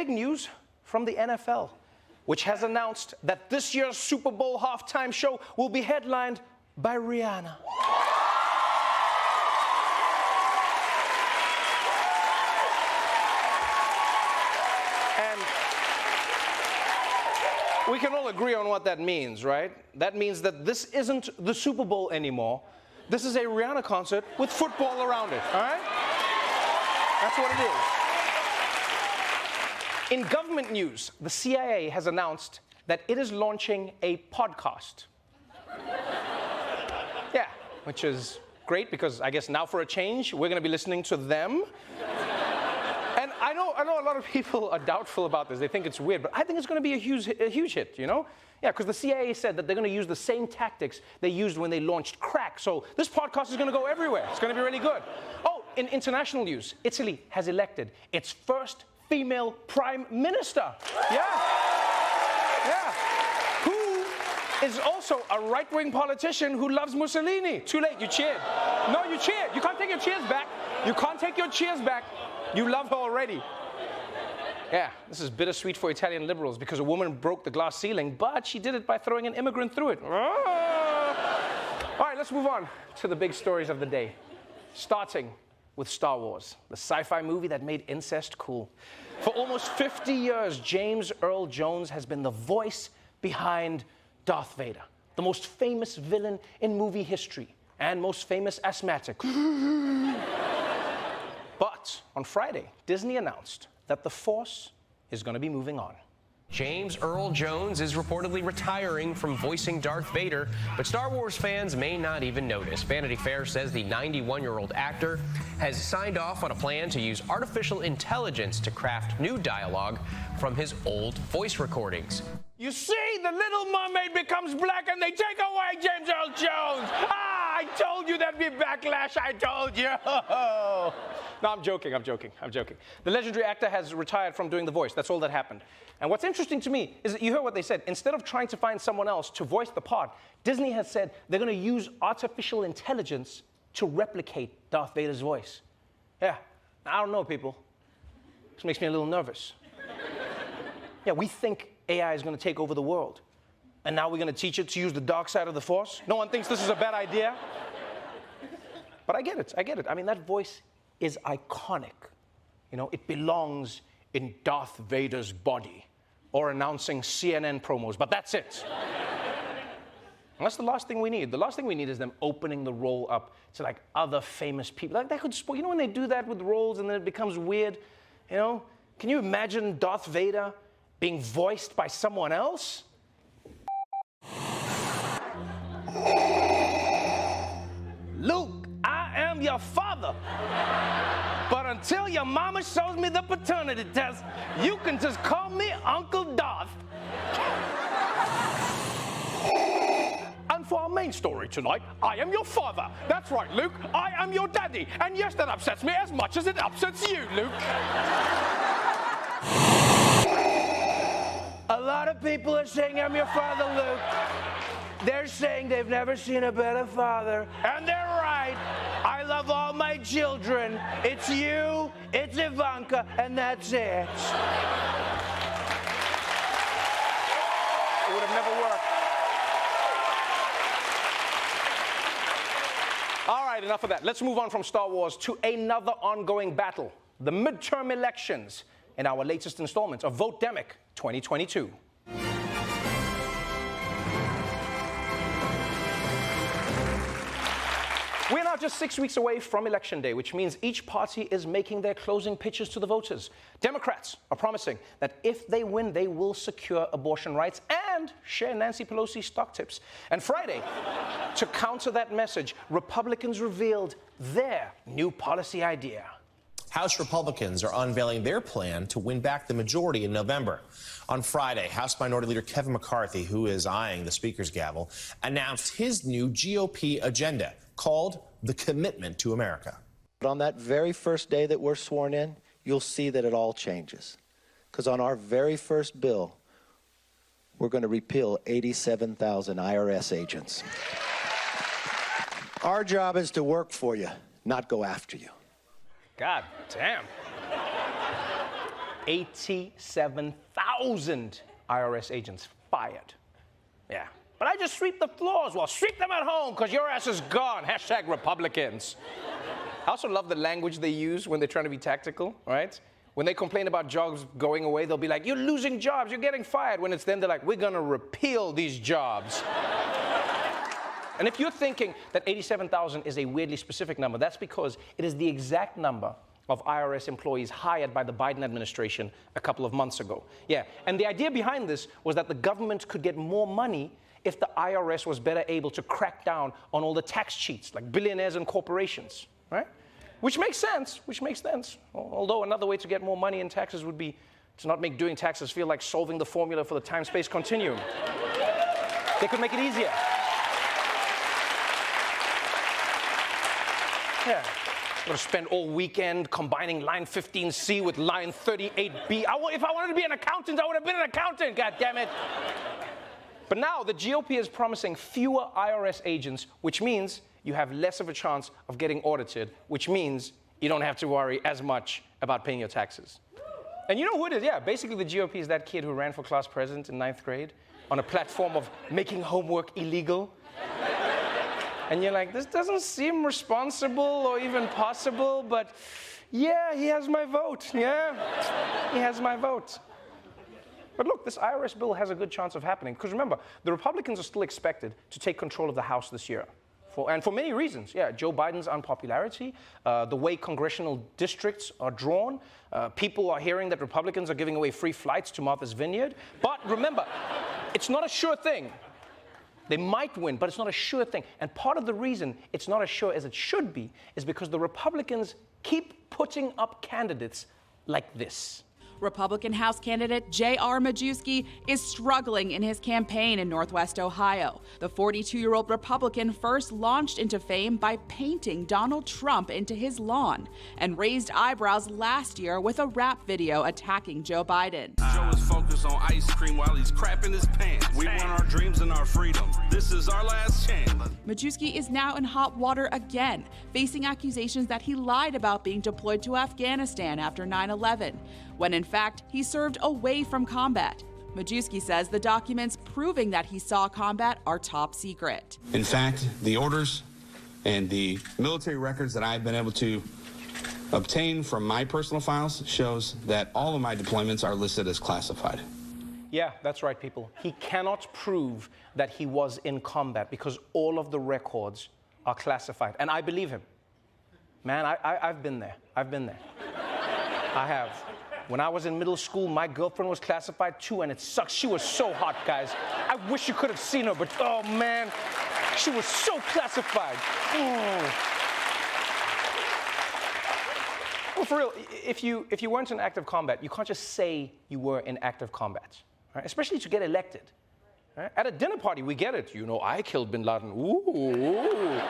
big news from the NFL, which has announced that this year's Super Bowl halftime show will be headlined by Rihanna. And we can all agree on what that means, right? That means that this isn't the Super Bowl anymore. This is a Rihanna concert with football around it, all right? That's what it is. In government news, the CIA has announced that it is launching a podcast. Yeah, which is great because I guess now for a change, we're going to be listening to them. And I know a lot of people are doubtful about this. They think it's weird, but I think it's going to be a huge hit, you know? Yeah, because the CIA said that they're going to use the same tactics they used when they launched crack. So this podcast is going to go everywhere. It's going to be really good. Oh, in international news, Italy has elected its first female prime minister. Yeah. Yeah. Who is also a right-wing politician who loves Mussolini. Too late, you cheered. No, you cheered. You can't take your cheers back. You can't take your cheers back. You love her already. Yeah, this is bittersweet for Italian liberals because a woman broke the glass ceiling, but she did it by throwing an immigrant through it. All right, let's move on to the big stories of the day. Starting with Star Wars, the sci-fi movie that made incest cool. For almost 50 years, James Earl Jones has been the voice behind Darth Vader, the most famous villain in movie history and most famous asthmatic. But on Friday, Disney announced that the Force is going to be moving on. James Earl Jones is reportedly retiring from voicing Darth Vader, but Star Wars fans may not even notice. Vanity Fair says the 91-year-old actor has signed off on a plan to use artificial intelligence to craft new dialogue from his old voice recordings. You see, the Little Mermaid becomes black and they take away James Earl Jones. I told you there'd be backlash, I told you. No, I'm joking. The legendary actor has retired from doing the voice. That's all that happened. And what's interesting to me is that you heard what they said. Instead of trying to find someone else to voice the part, Disney has said they're going to use artificial intelligence to replicate Darth Vader's voice. Yeah, I don't know, people. This makes me a little nervous. Yeah, we think AI is going to take over the world. And now we're going to teach it to use the dark side of the Force? No one thinks this is a bad idea? But I get it. I mean, that voice is iconic. You know, it belongs in Darth Vader's body or announcing CNN promos, but that's it. And that's the last thing we need. The last thing we need is them opening the role up to like other famous people. Like that could spoil, you know when they do that with roles and then it becomes weird? You know, can you imagine Darth Vader being voiced by someone else? Luke, I am your father. But until your mama shows me the paternity test, you can just call me Uncle Darth. And for our main story tonight, I am your father. That's right, Luke, I am your daddy. And yes, that upsets me as much as it upsets you, Luke. A lot of people are saying I'm your father, Luke. They're saying they've never seen a better father. And they're right. I love all my children. It's you, it's Ivanka, and that's it. It would have never worked. All right, enough of that. Let's move on from Star Wars to another ongoing battle, the midterm elections, in our latest installment of Vote Demic 2022. We're now just 6 weeks away from Election Day, which means each party is making their closing pitches to the voters. Democrats are promising that if they win, they will secure abortion rights and share Nancy Pelosi's stock tips. And Friday, to counter that message, Republicans revealed their new policy idea. House Republicans are unveiling their plan to win back the majority in November. On Friday, House Minority Leader Kevin McCarthy, who is eyeing the Speaker's gavel, announced his new GOP agenda called the Commitment to America. But on that very first day that we're sworn in, you'll see that it all changes. Because on our very first bill, we're going to repeal 87,000 IRS agents. Our job is to work for you, not go after you. God damn. 87,000 IRS agents fired. Yeah. But I just sweep the floors. Well, sweep them at home because your ass is gone. Hashtag Republicans. I also love the language they use when they're trying to be tactical, right? When they complain about jobs going away, they'll be like, you're losing jobs, you're getting fired. When it's them, they're like, we're going to repeal these jobs. And if you're thinking that 87,000 is a weirdly specific number, that's because it is the exact number of IRS employees hired by the Biden administration a couple of months ago. Yeah, and the idea behind this was that the government could get more money if the IRS was better able to crack down on all the tax cheats, like billionaires and corporations, right? Which makes sense, Although another way to get more money in taxes would be to not make doing taxes feel like solving the formula for the time-space continuum. They could make it easier. Yeah. I'm going to spend all weekend combining line 15C with line 38B. If I wanted to be an accountant, I would have been an accountant, God damn it. But now the GOP is promising fewer IRS agents, which means you have less of a chance of getting audited, which means you don't have to worry as much about paying your taxes. And you know who it is? Yeah, basically the GOP is that kid who ran for class president in 9th grade on a platform of making homework illegal. And you're like, this doesn't seem responsible or even possible, but yeah, he has my vote. Yeah, he has my vote. But look, this IRS bill has a good chance of happening. Because remember, the Republicans are still expected to take control of the House this year. And for many reasons. Yeah, Joe Biden's unpopularity, the way congressional districts are drawn. People are hearing that Republicans are giving away free flights to Martha's Vineyard. But remember, it's not a sure thing. They might win, but it's not a sure thing. And part of the reason it's not as sure as it should be is because the Republicans keep putting up candidates like this. Republican House candidate J.R. Majewski is struggling in his campaign in Northwest Ohio. The 42-year-old Republican first launched into fame by painting Donald Trump into his lawn and raised eyebrows last year with a rap video attacking Joe Biden. Joe is focused on ice cream while he's crapping his pants. We want our dreams and our freedom. This is our last chance. Majewski is now in hot water again, facing accusations that he lied about being deployed to Afghanistan after 9/11, when in fact he served away from combat. Majewski says the documents proving that he saw combat are top secret. In fact, the orders and the military records that I've been able to obtain from my personal files shows that all of my deployments are listed as classified. Yeah, that's right, people. He cannot prove that he was in combat because all of the records are classified. And I believe him. Man, I've been there. I have. When I was in middle school, my girlfriend was classified too, and it sucks. She was so hot, guys. I wish you could have seen her, but oh man, she was so classified. Well, for real, if you weren't in active combat, you can't just say you were in active combat, right? Especially to get elected. Right? At a dinner party, we get it. You know, I killed bin Laden. Ooh.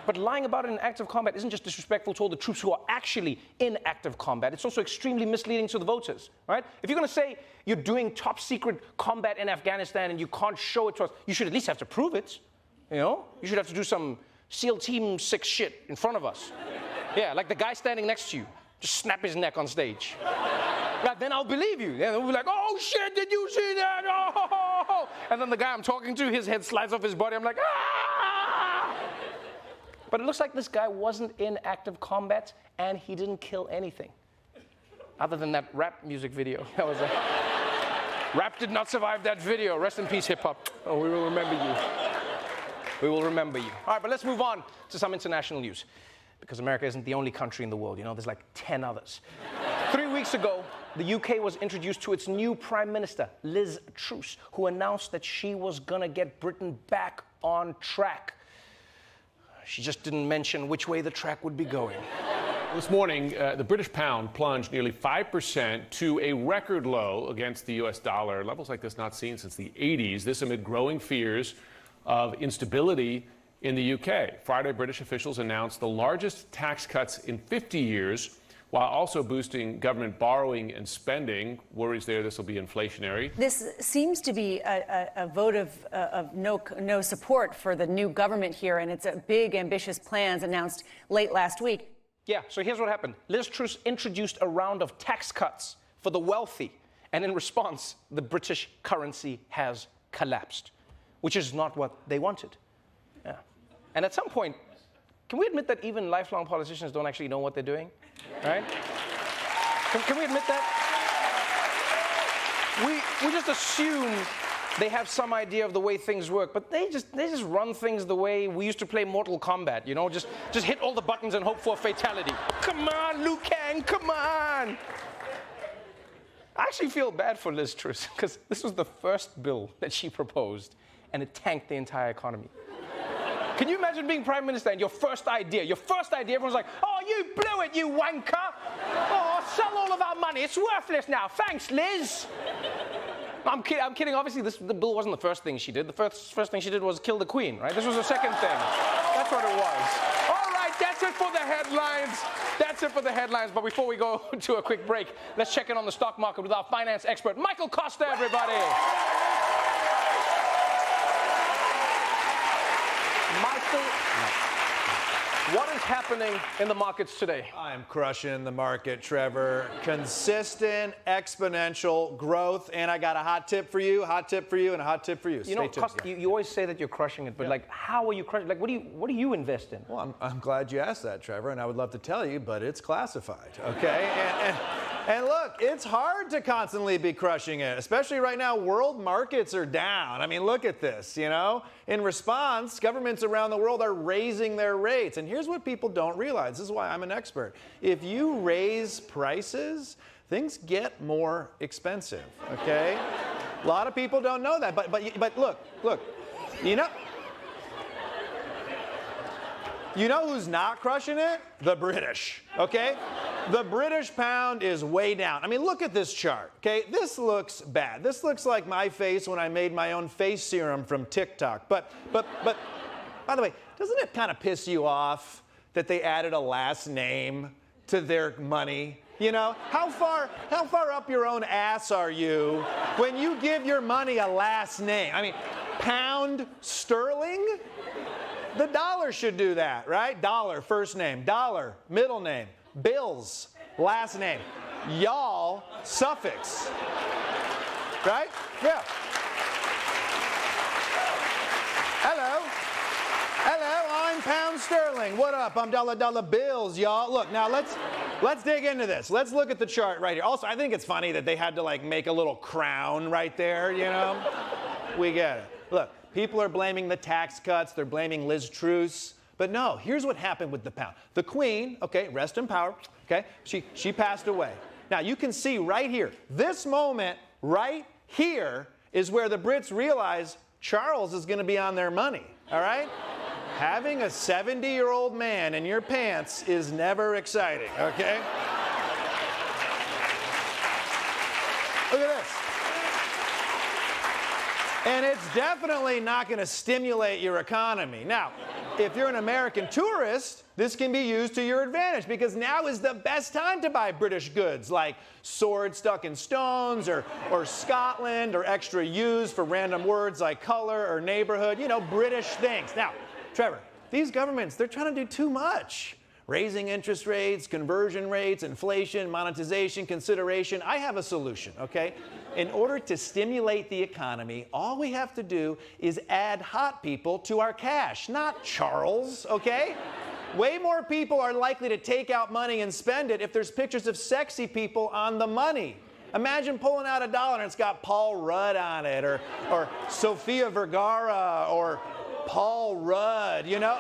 But lying about it in active combat isn't just disrespectful to all the troops who are actually in active combat. It's also extremely misleading to the voters, right? If you're going to say you're doing top secret combat in Afghanistan and you can't show it to us, you should at least have to prove it, you know? You should have to do some SEAL Team 6 shit in front of us. Yeah, like the guy standing next to you. Just snap his neck on stage. Right, then I'll believe you. Then we'll be like, oh shit, did you see that? Oh! And then the guy I'm talking to, his head slides off his body. I'm like, ah! But it looks like this guy wasn't in active combat and he didn't kill anything. Other than that rap music video. That was rap did not survive that video. Rest in peace, hip hop. Oh, we will remember you. We will remember you. All right, but let's move on to some international news. Because America isn't the only country in the world, you know, there's like 10 others. 3 weeks ago, the UK was introduced to its new Prime Minister, Liz Truss, who announced that she was gonna get Britain back on track. She just didn't mention which way the track would be going. This morning, the British pound plunged nearly 5% to a record low against the U.S. dollar. Levels like this not seen since the 80s. This amid growing fears of instability in the UK. Friday, British officials announced the largest tax cuts in 50 years, while also boosting government borrowing and spending. Worries there this will be inflationary. This seems to be a vote of no support for the new government here, and it's a big, ambitious plans announced late last week. Yeah, so here's what happened. Liz Truss introduced a round of tax cuts for the wealthy. And in response, the British currency has collapsed, which is not what they wanted. Yeah. And at some point, can we admit that even lifelong politicians don't actually know what they're doing? Right? Can we admit that? We just assume they have some idea of the way things work, but they just run things the way we used to play Mortal Kombat, you know? Just hit all the buttons and hope for a fatality. Come on, Liu Kang, come on! I actually feel bad for Liz Truss, because this was the first bill that she proposed, and it tanked the entire economy. Can you imagine being prime minister and your first idea, everyone's like, oh, you blew it, you wanker! Oh, sell all of our money, it's worthless now, thanks, Liz! I'm kidding, obviously the bill wasn't the first thing she did. The first thing she did was kill the Queen, right? This was the second thing. That's what it was. All right, that's it for the headlines. But before we go to a quick break, let's check in on the stock market with our finance expert, Michael Costa, everybody. Michael, what is happening in the markets today? I'm crushing the market, Trevor. Consistent, exponential growth. And I got a hot tip for you, and a hot tip for you. You know, Costa, you always say that you're crushing it, but like, how are you crushing? Like, what do you invest in? Well, I'm glad you asked that, Trevor, and I would love to tell you, but it's classified, okay? And look, it's hard to constantly be crushing it, especially right now. World markets are down. I mean, look at this, you know? In response, governments around the world are raising their rates. And here's what people don't realize. This is why I'm an expert. If you raise prices, things get more expensive, okay? A lot of people don't know that, but look, you know who's not crushing it? The British, okay? The British pound is way down. I mean, look at this chart, okay? This looks bad. This looks like my face when I made my own face serum from TikTok. But by the way, doesn't it kind of piss you off that they added a last name to their money? You know, how far up your own ass are you when you give your money a last name? I mean, pound sterling? The dollar should do that, right? Dollar, first name. Dollar, middle name. Bills, last name. Y'all, suffix. Right? Yeah. Hello, I'm pound sterling. What up? I'm dollar bills, y'all. Look, now let's dig into this. Let's look at the chart right here. Also, I think it's funny that they had to like make a little crown right there, you know? We get it. Look, people are blaming the tax cuts. They're blaming Liz Truss. But no, here's what happened with the pound. The Queen, okay, rest in power, okay, she passed away. Now, you can see right here, this moment right here is where the Brits realize Charles is going to be on their money, all right? Having a 70-year-old man in your pants is never exciting, okay? Look at this. And it's definitely not going to stimulate your economy. Now, if you're an American tourist, this can be used to your advantage because now is the best time to buy British goods like swords stuck in stones or Scotland or extra U's for random words like color or neighborhood, you know, British things. Now, Trevor, these governments, they're trying to do too much. Raising interest rates, conversion rates, inflation, monetization, consideration. I have a solution, okay? In order to stimulate the economy, all we have to do is add hot people to our cash, not Charles, okay? Way more people are likely to take out money and spend it if there's pictures of sexy people on the money. Imagine pulling out $1 and it's got Paul Rudd on it, or Sofia Vergara, or Paul Rudd, you know?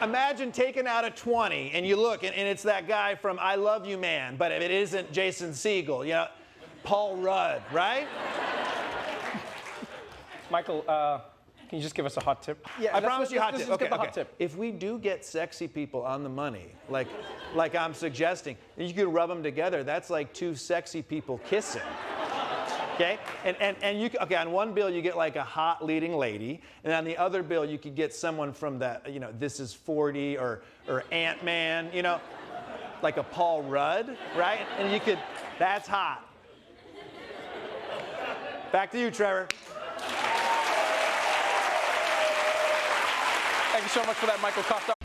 Imagine taking out a 20 and you look and it's that guy from I Love You Man, but it isn't Jason Segel, you know, Paul Rudd, right? Michael, can you just give us a hot tip? Yeah, I promise you a hot tip. Okay, hot tip. If we do get sexy people on the money, like I'm suggesting, you could rub them together. That's like two sexy people kissing. Okay, and you okay, on one bill you get like a hot leading lady, and on the other bill you could get someone from the, you know, This Is 40 or Ant-Man, you know, like a Paul Rudd, right? And you could, that's hot. Back to you, Trevor. Thank you so much for that, Michael Costa.